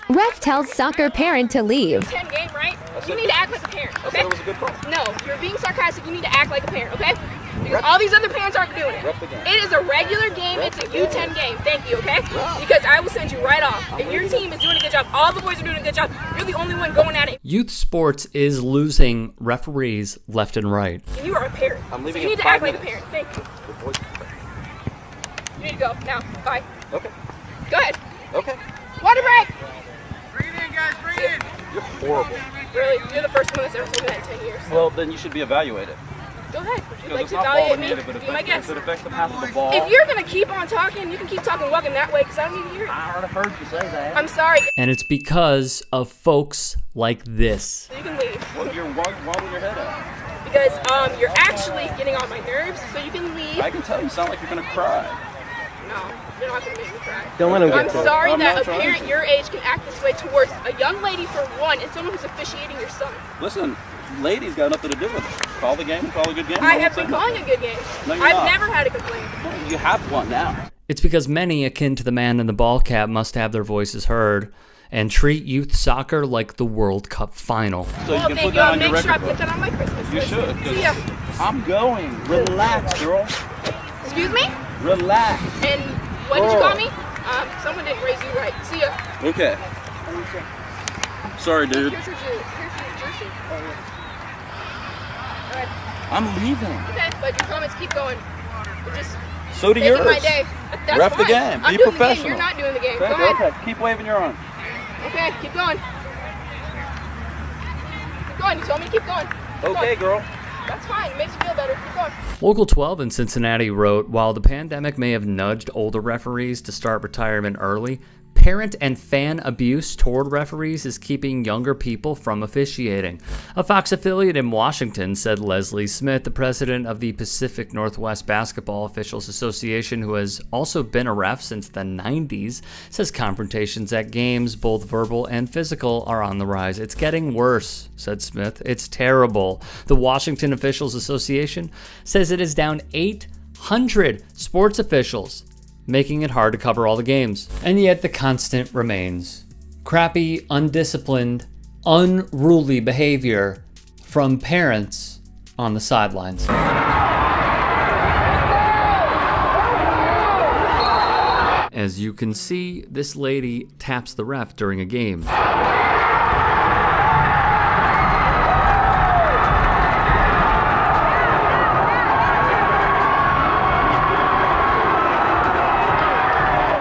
Ref tells soccer parent to leave. 10 game, right? You need to act like a parent, okay? It was a good call. No, you're being sarcastic. You need to act like a parent, okay? Because all these other parents aren't doing it. It is a regular game. It's a U10 game. Thank you, okay? Because I will send you right off. And your team is doing a good job. All the boys are doing a good job. You're the only one going at it. Youth sports is losing referees left and right. And you are a parent. I'm leaving so you in need to act 5 like a minutes. parent. Thank you. You need to go now. Bye. Okay. Go ahead. Okay. Water break. Bring it in, guys, bring it in. You're horrible. Really? You're the first one that's ever told me that in 10 years. Well, then you should be evaluated. Go ahead. Would you Because like it's to not evaluate faulting me? you, but Be my guest. it affects the path of the ball. If you're going to keep on talking, you can keep talking walking that way because I don't need to hear it. I already heard you say that. I'm sorry. And it's because of folks like this. So you can leave. Well, you're wobbling your head up. Because you're actually getting on my nerves, so you can leave. I can tell you sound like you're going to cry. No, you're not going to make me cry. Don't let him I'm get to it. sorry I'm that not a trying parent to. your age can act this way towards a young lady for one and someone who's officiating your son. Listen, ladies got nothing to do with it. Call the game, call a good game. I won't have say been nothing. calling a good game. No, you're I've not. never had a complaint. You have one now. It's because many akin to the man in the ball cap must have their voices heard and treat youth soccer like the World Cup final. So Well, you can thank put you. that I'll on your make sure I record put book. that on my Christmas You list. should. 'cause See ya. I'm going. Relax, girl. Excuse me? Relax. And what did you call me? Someone didn't raise you right. See ya. Okay. Sorry, dude. Here's your jersey. All right. I'm leaving. Okay, but your comments keep going. You're just So do making yours. my day. That's Ref the fine. game. I'm Be doing the game. professional. You're not doing the game. Okay, Go ahead. okay. Keep waving your arm. Okay, keep going. Keep going. You told me to keep going. Keep Okay, going. girl. That's fine. It makes you feel better. Keep going. Local 12 in Cincinnati wrote, while the pandemic may have nudged older referees to start retirement early, parent and fan abuse toward referees is keeping younger people from officiating. A Fox affiliate in Washington said Leslie Smith, the president of the Pacific Northwest Basketball Officials Association, who has also been a ref since the 90s, says confrontations at games, both verbal and physical, are on the rise. It's getting worse, said Smith. It's terrible. The Washington Officials Association says it is down 800 sports officials, making it hard to cover all the games. And yet the constant remains. Crappy, undisciplined, unruly behavior from parents on the sidelines. As you can see, this lady taps the ref during a game.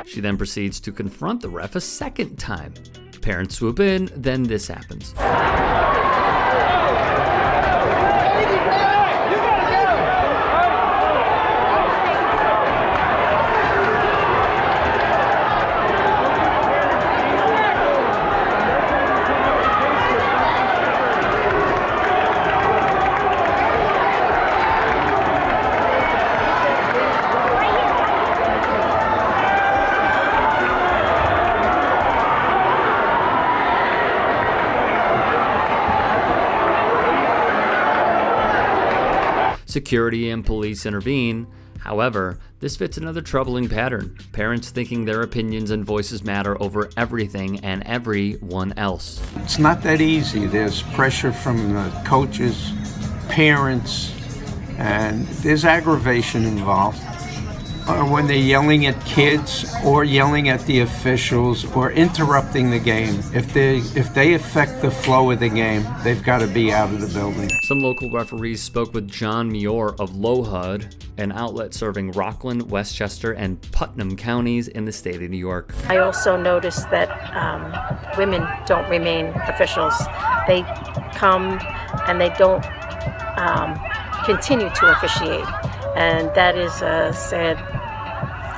She then proceeds to confront the ref a second time. Parents swoop in, then this happens. Security and police intervene. However, this fits another troubling pattern. Parents thinking their opinions and voices matter over everything and everyone else. It's not that easy. There's pressure from the coaches, parents, and there's aggravation involved. When they're yelling at kids or yelling at the officials or interrupting the game, if they affect the flow of the game, they've got to be out of the building. Some local referees spoke with John Muir of Lowhud, an outlet serving Rockland, Westchester, and Putnam counties in the state of New York. I also noticed that women don't remain officials. They come and they don't continue to officiate, and that is a sad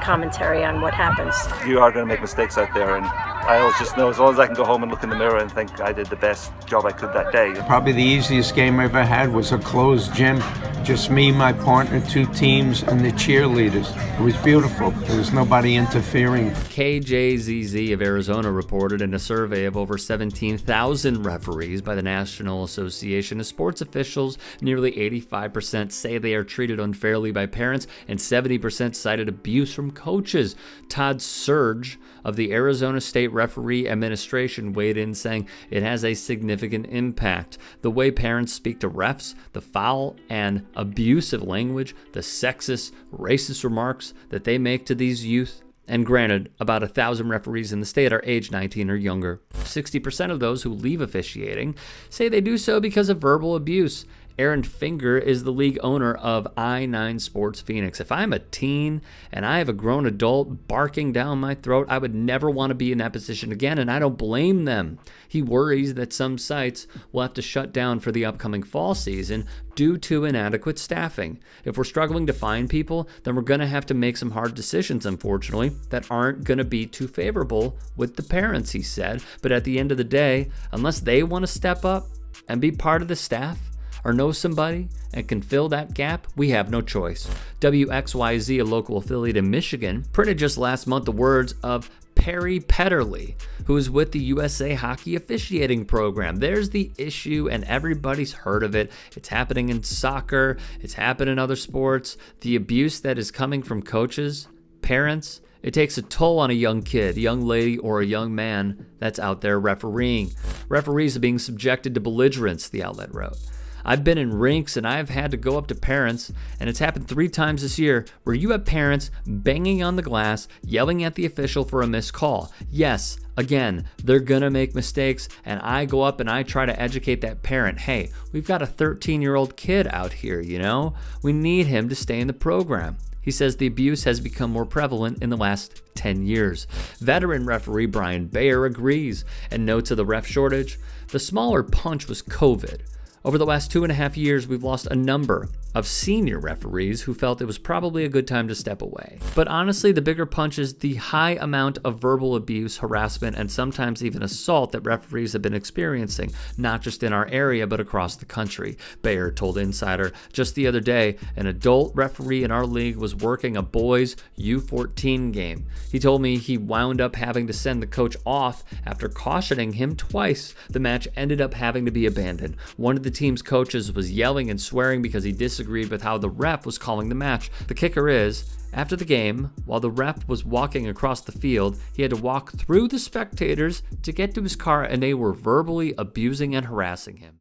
commentary on what happens. You are going to make mistakes out there, and I always just know as long as I can go home and look in the mirror and think I did the best job I could that day. Probably the easiest game I ever had was a closed gym Just me, my partner, 2 teams, and the cheerleaders. It was beautiful. There was nobody interfering. KJZZ of Arizona reported in a survey of over 17,000 referees by the National Association of Sports Officials, nearly 85% say they are treated unfairly by parents, and 70% cited abuse from coaches. Todd Surge of the Arizona State Referee Administration weighed in, saying it has a significant impact. The way parents speak to refs, the foul and abusive language, the sexist, racist remarks that they make to these youth. And granted, about 1,000 referees in the state are age 19 or younger. 60% of those who leave officiating say they do so because of verbal abuse. Aaron Finger is the league owner of I9 Sports Phoenix. If I'm a teen and I have a grown adult barking down my throat, I would never want to be in that position again, and I don't blame them. He worries that some sites will have to shut down for the upcoming fall season due to inadequate staffing. If we're struggling to find people, then we're going to have to make some hard decisions, unfortunately, that aren't going to be too favorable with the parents, he said. But at the end of the day, unless they want to step up and be part of the staff, or know somebody and can fill that gap, we have no choice. WXYZ, a local affiliate in Michigan, printed just last month the words of Perry Petterly, who is with the USA Hockey officiating program. There's the issue, and everybody's heard of it. It's happening in soccer. It's happened in other sports. The abuse that is coming from coaches, parents, it takes a toll on a young kid, a young lady, or a young man that's out there refereeing. Referees are being subjected to belligerence, the outlet wrote. I've been in rinks and I've had to go up to parents, and it's happened 3 times this year, where you have parents banging on the glass, yelling at the official for a missed call. Yes, again, they're gonna make mistakes, and I go up and I try to educate that parent. Hey, we've got a 13-year-old kid out here, you know? We need him to stay in the program. He says the abuse has become more prevalent in the last 10 years. Veteran referee Brian Bayer agrees and notes of the ref shortage. The smaller punch was COVID. Over the last 2.5 years, we've lost a number of senior referees who felt it was probably a good time to step away. But honestly, the bigger punch is the high amount of verbal abuse, harassment, and sometimes even assault that referees have been experiencing, not just in our area, but across the country. Bayer told Insider just the other day, an adult referee in our league was working a boys U14 game. He told me he wound up having to send the coach off after cautioning him twice. The match ended up having to be abandoned. One of the team's coaches was yelling and swearing because he disagreed with how the ref was calling the match. The kicker is, after the game, while the ref was walking across the field, he had to walk through the spectators to get to his car, and they were verbally abusing and harassing him.